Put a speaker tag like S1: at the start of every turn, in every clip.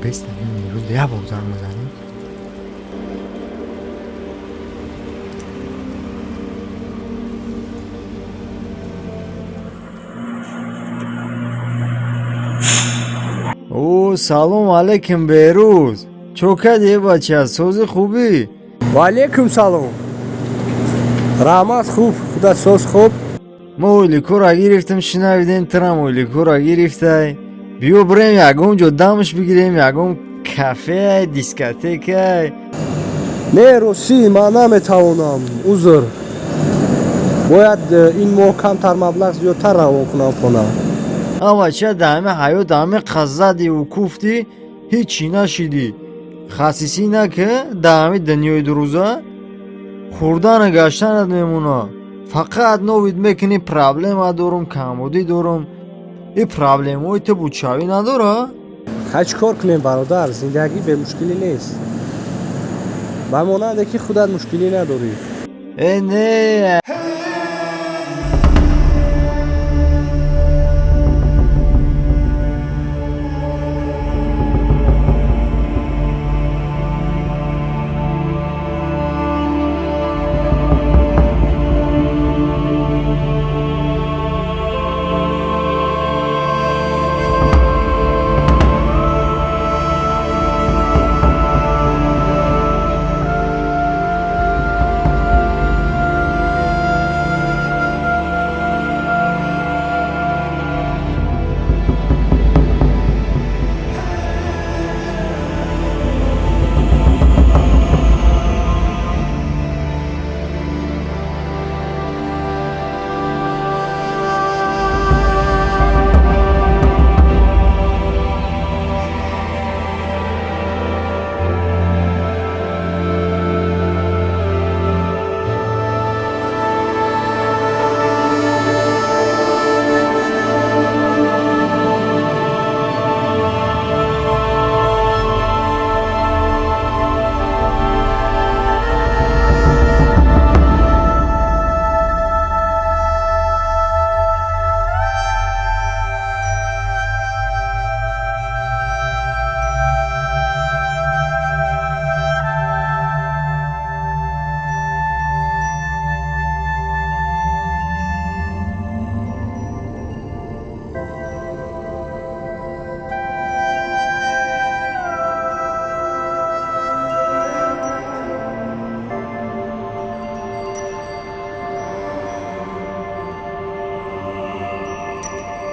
S1: بستنیم نیرو ده بازار میزنیم. او سلام علیکم بیروز. چوکدی بچه سوز خوبی؟
S2: و علیکم سلام. رحمت خوب، خدا سوز خوب.
S1: ما اولیکو را گرفتم شنویدیم ترم اولیکو را گرفته. بیو بریم یکم جو دمش بگیریم یکم کافه دیسکاتیک.
S2: نه روسی من نمیتوانم عذر. باید این ماه کمتر مبلغ زیادتر روان کنم خونه.
S1: اما چه دامه حیات دامه قزدی و کوفتی هیچی نشیدی. خصیصی نه که دامه دنیای دروزه خوردن گشتنت میمونه. فقط نوید میکنی پرابلم دارم کمودی دارم. این پرابلم های تو بودشاوی نداره؟
S2: خیلی کار کنیم برادر، زندگی به مشکلی نیست. به ماننده که خودت مشکلی نداری.
S1: نه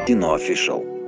S3: Киноofficial.